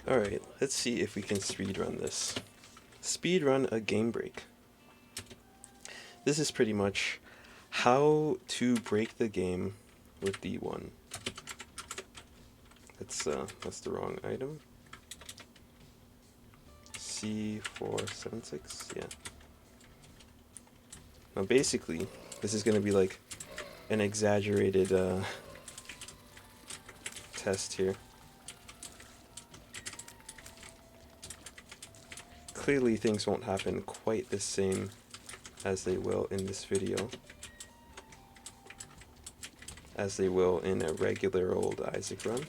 Alright, let's see if we can speedrun this. Speedrun a game break. This is pretty much how to break the game with D1. That's the wrong item. C476, yeah. Now basically, this is going to be like an exaggerated test here. Clearly things won't happen quite the same as they will in this video, as they will in a regular old Isaac run.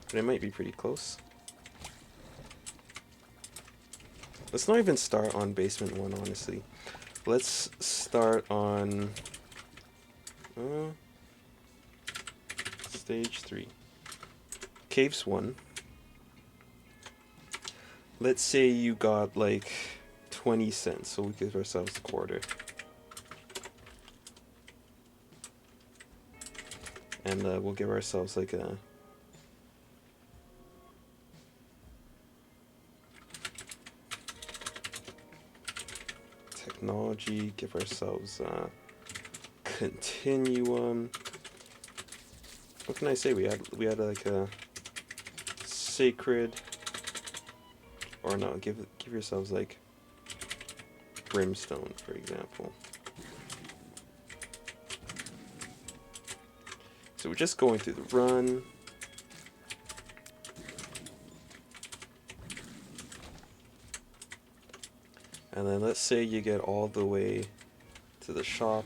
But it might be pretty close. Let's not even start on basement 1, honestly. Let's start on stage 3. Caves 1. Let's say you got like 20 cents, so we give ourselves a quarter. And we'll give ourselves like a technology, give ourselves a continuum. What can I say? We had like a sacred, or no, give yourselves like brimstone, for example. So we're just going through the run. And then let's say you get all the way to the shop.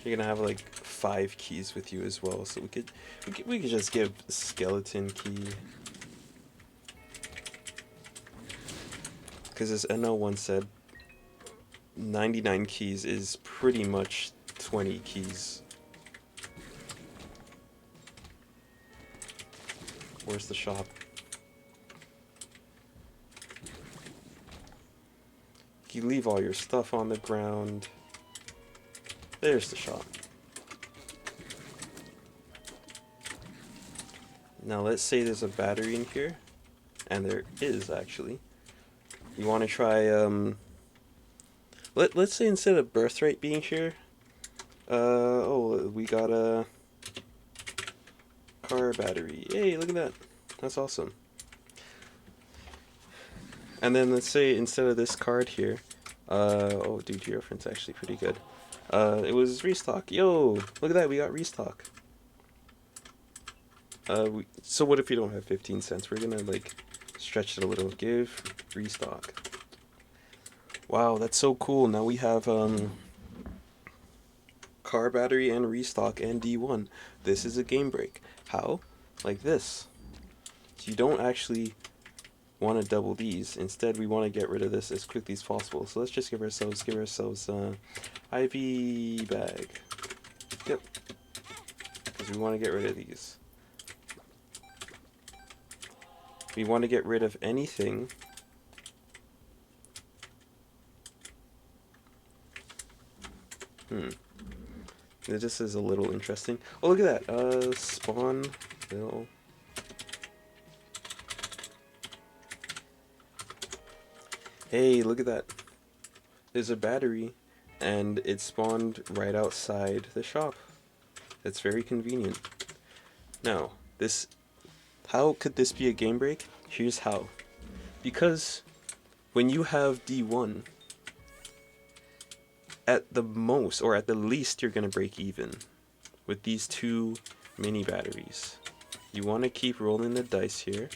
You're gonna have like 5 keys with you as well, so we could just give a skeleton key. Because as NL once said, 99 keys is pretty much 20 keys. Where's the shop? You leave all your stuff on the ground. There's the shop. Now let's say there's a battery in here, and there is actually. You want to try let's say instead of birthright being here, we got a car battery. Hey, look at that. That's awesome. And then let's say instead of this card here, oh dude, your reference actually pretty good. It was restock. Yo, look at that, we got restock. So what if you don't have 15 cents? We're gonna like stretch it a little. Give restock. Wow, that's so cool. Now we have car battery and restock and D1. This is a game break. How? Like this. So you don't actually want to double these. Instead, we want to get rid of this as quickly as possible. So let's just give ourselves IV bag. Yep. Because we want to get rid of these. We want to get rid of anything This is a little interesting. Oh, look at that. Spawn bill. Hey, look at that. There's a battery, and it spawned right outside the shop. It's very convenient. Now, how could this be a game break? Here's how. Because when you have D1, at the most, or at the least, you're going to break even with these 2 mini batteries. You want to keep rolling the dice here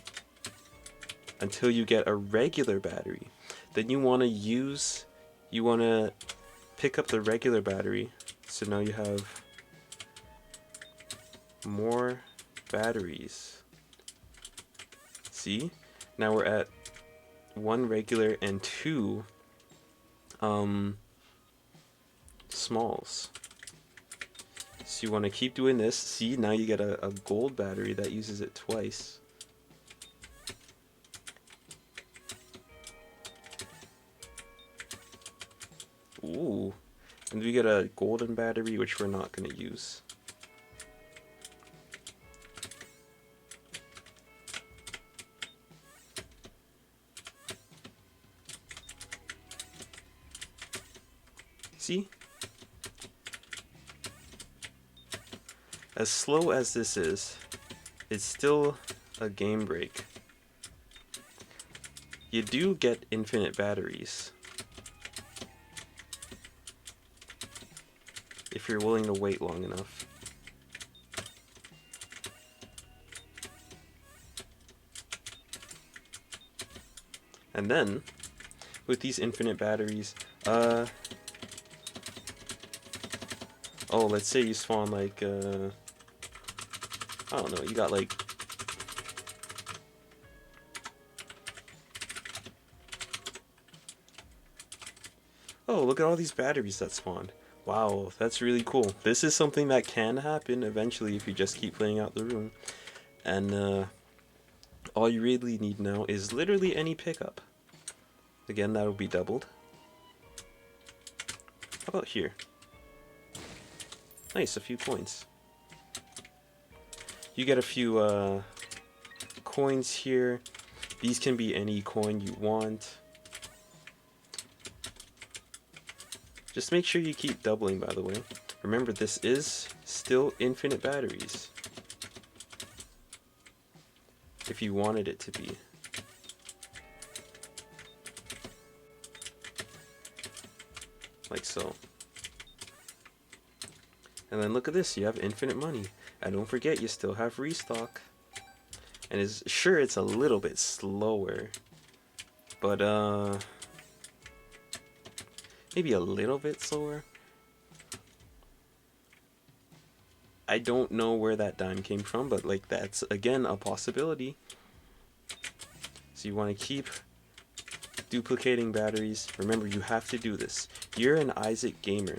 until you get a regular battery. Then you want to pick up the regular battery, so now you have more batteries. See? Now we're at 1 regular and 2 smalls. So you want to keep doing this. See, now you get a gold battery that uses it twice. Ooh. And we get a golden battery, which we're not going to use. See? As slow as this is, it's still a game break. You do get infinite batteries if you're willing to wait long enough. And then, with these infinite batteries, oh, let's say you spawn like, I don't know, you got like, oh, look at all these batteries that spawned. Wow, that's really cool. This is something that can happen eventually if you just keep playing out the room. And all you really need now is literally any pickup. Again, that'll be doubled. How about here? Nice, a few coins. You get a few coins here. These can be any coin you want. Just make sure you keep doubling, by the way. Remember, this is still infinite batteries. If you wanted it to be. Like so. And then look at this, you have infinite money. And don't forget, you still have restock. And it's sure it's a little bit slower. But maybe a little bit slower. I don't know where that dime came from, but like that's again a possibility. So you want to keep duplicating batteries. Remember, you have to do this. You're an Isaac gamer.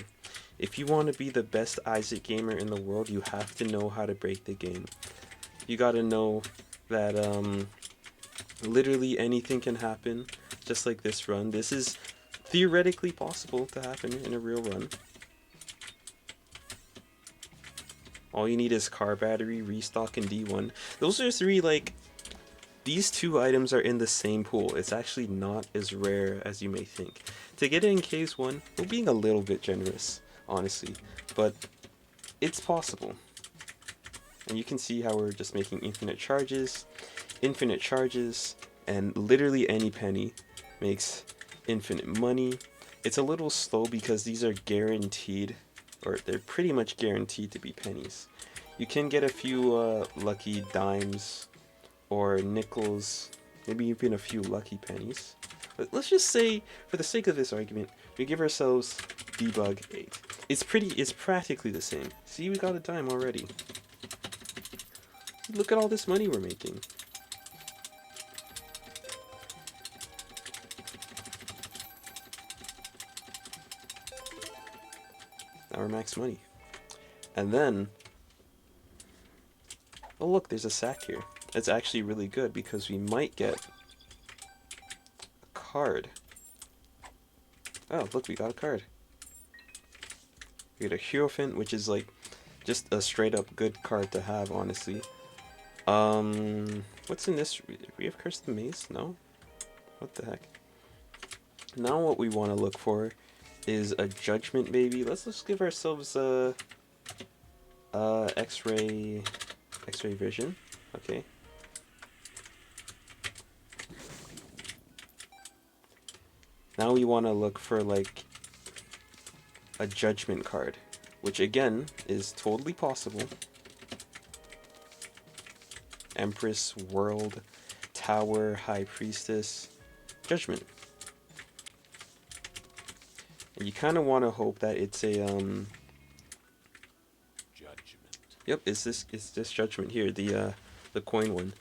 If you want to be the best Isaac gamer in the world, you have to know how to break the game. You gotta know that literally anything can happen, just like this run. This is theoretically possible to happen in a real run. All you need is car battery, restock, and D1. Those are three, like, these two items are in the same pool. It's actually not as rare as you may think. To get it in case 1, we're being a little bit generous, honestly, but it's possible. And you can see how we're just making infinite charges, and literally any penny makes infinite money. It's a little slow because these are guaranteed, or they're pretty much guaranteed to be pennies. You can get a few lucky dimes or nickels, maybe even a few lucky pennies. But let's just say, for the sake of this argument, we give ourselves debug 8. It's practically the same. See, we got a dime already. Look at all this money we're making. Now we're max money. And then, oh look, there's a sack here. It's actually really good because we might get a card. Oh, look, we got a card. We get a Hierophant, which is like just a straight up good card to have, honestly. What's in this? Do we have Curse the Maze? No? What the heck? Now what we want to look for is a Judgment, maybe. Let's just give ourselves a X-ray vision. Okay. Now we want to look for like a Judgment card, which again is totally possible. Empress, World, Tower, High Priestess, Judgment. And you kind of want to hope that it's a Judgment. Yep, it's this Judgment here, the coin one.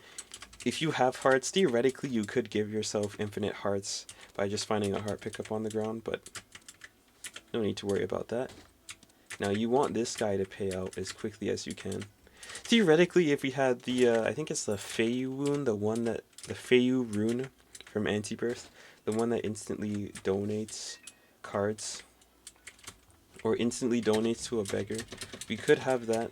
If you have hearts, theoretically you could give yourself infinite hearts by just finding a heart pickup on the ground, but no need to worry about that. Now you want this guy to pay out as quickly as you can. Theoretically, if we had the, I think it's the Feiyu wound, the Feiyu rune from Antibirth, the one that instantly donates cards or instantly donates to a beggar. We could have that,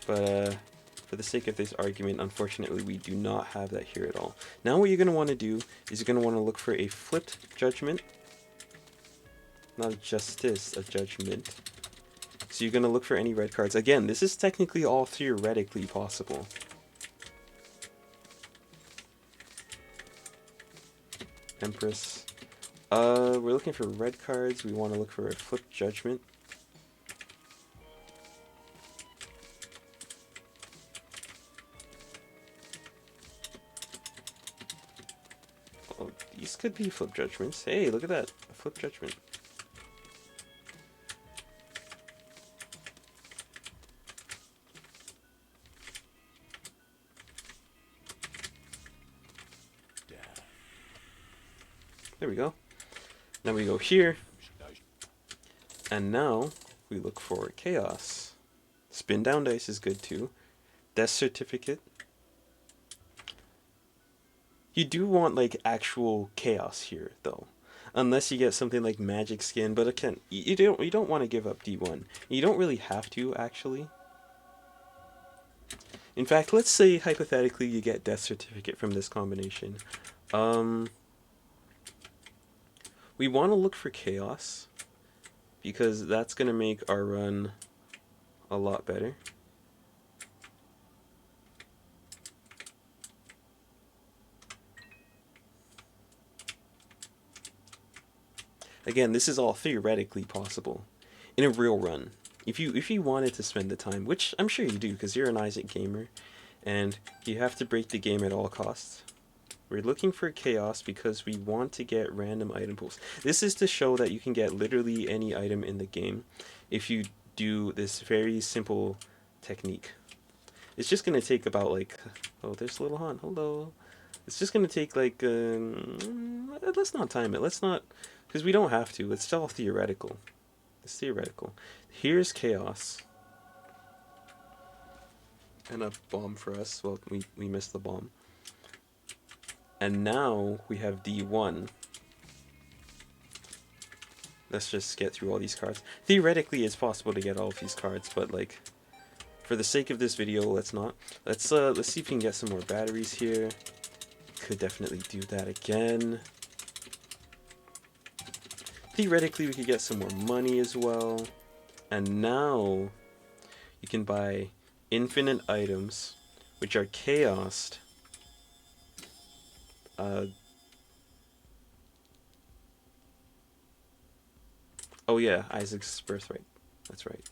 but for the sake of this argument, unfortunately, we do not have that here at all. Now what you're going to want to do is you're going to want to look for a flipped judgment. Not a justice, a judgment. So you're going to look for any red cards. Again, this is technically all theoretically possible. Empress. We're looking for red cards. We want to look for a flipped judgment. Oh, these could be flip judgments. Hey, look at that. A flip judgment. There we go. Now we go here. And now we look for chaos. Spin down dice is good too. Death certificate. You do want like actual chaos here though. Unless you get something like magic skin, but again, you don't want to give up D1. You don't really have to actually. In fact, let's say hypothetically you get death certificate from this combination. We want to look for chaos because that's going to make our run a lot better. Again, this is all theoretically possible in a real run. If you wanted to spend the time, which I'm sure you do because you're an Isaac gamer and you have to break the game at all costs. We're looking for chaos because we want to get random item pools. This is to show that you can get literally any item in the game if you do this very simple technique. It's just going to take about like... Oh, there's Little Han. Hello. It's just going to take like... let's not time it. Let's not... Because we don't have to. It's all theoretical. It's theoretical. Here's chaos. And a bomb for us. Well, we missed the bomb. And now we have D1. Let's just get through all these cards. Theoretically, it's possible to get all of these cards, but like, for the sake of this video, let's not. Let's see if we can get some more batteries here. Could definitely do that again. Theoretically, we could get some more money as well. And now you can buy infinite items, which are chaosed. Oh yeah, Isaac's birthright. That's right.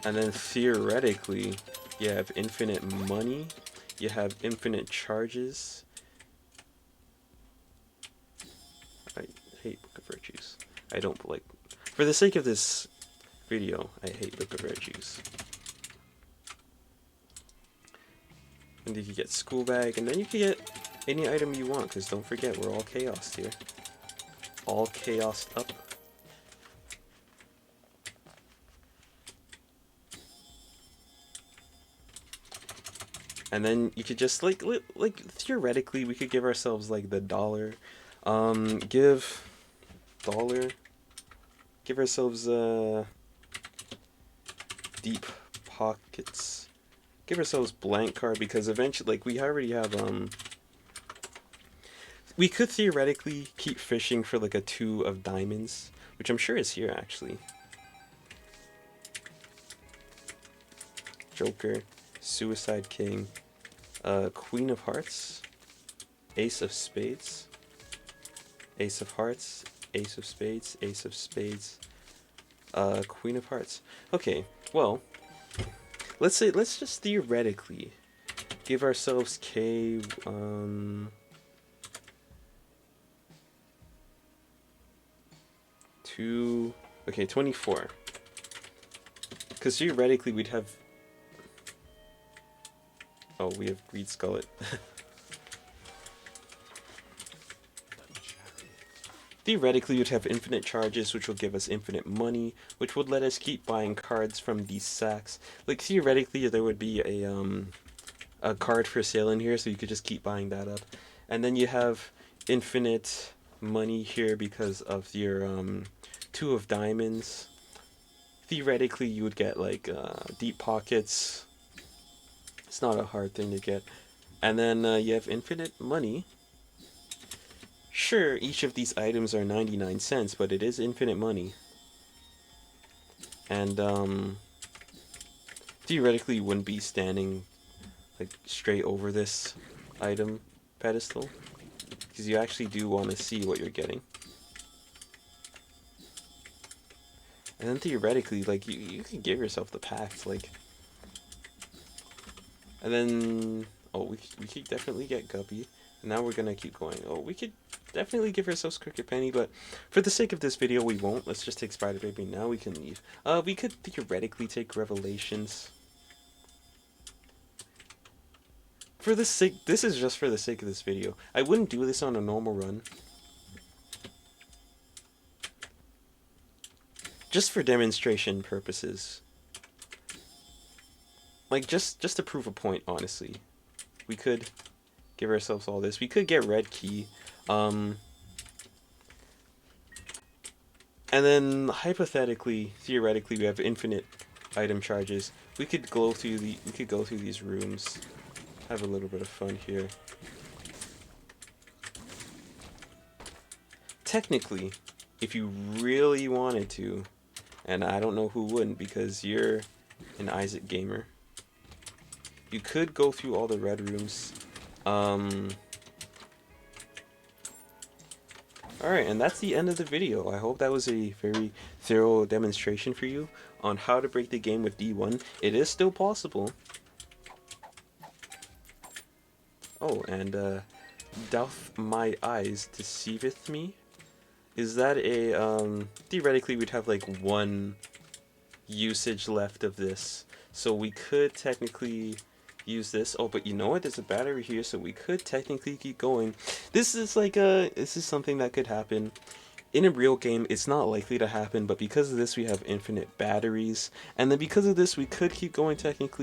And then theoretically, you have infinite money. You have infinite charges. I hate Book of Virtues. I don't like... For the sake of this video, I hate Book of Virtues. And you can get school bag, and then you can get any item you want, because don't forget, we're all chaos here. All chaos up. And then you could just like theoretically we could give ourselves like the dollar. Give ourselves deep pockets. Give ourselves blank card because eventually like we already have we could theoretically keep fishing for like a 2 of diamonds, which I'm sure is here actually. Joker, Suicide King, Queen of Hearts, Ace of Spades, Ace of Hearts, Ace of Spades, Ace of Spades, Queen of Hearts. Okay, well, let's just theoretically give ourselves K, 2, okay, 24. Because theoretically we'd have... Oh, we have Greed Skullet. Theoretically, we'd have infinite charges, which will give us infinite money, which would let us keep buying cards from these sacks. Like, theoretically, there would be a card for sale in here, so you could just keep buying that up. And then you have infinite money here because of your 2 of diamonds. Theoretically, you would get like deep pockets. It's not a hard thing to get. And then you have infinite money. Sure, each of these items are 99 cents, but it is infinite money. And theoretically, you wouldn't be standing like straight over this item pedestal, because you actually do want to see what you're getting. And then theoretically, like you can give yourself the packs, like. And then we could definitely get Guppy. Now we're gonna keep going. Oh, we could definitely give ourselves Cricket Penny, but for the sake of this video, we won't. Let's just take Spider Baby. Now we can leave. We could theoretically take Revelations. For the sake, this is just for the sake of this video. I wouldn't do this on a normal run. Just for demonstration purposes. Like, just to prove a point, honestly. We could give ourselves all this. We could get Red Key. And then, hypothetically, theoretically, we have infinite item charges. We could go through these rooms. Have a little bit of fun here. Technically, if you really wanted to, and I don't know who wouldn't because you're an Isaac gamer, you could go through all the red rooms. Alright, and that's the end of the video. I hope that was a very thorough demonstration for you on how to break the game with D1. It is still possible. Oh, and doth my eyes deceiveth me? Is that a, theoretically we'd have like 1 usage left of this. So we could technically use this. Oh, but you know what? There's a battery here, so we could technically keep going. This is like this is something that could happen. In a real game, it's not likely to happen, but because of this, we have infinite batteries. And then because of this, we could keep going technically.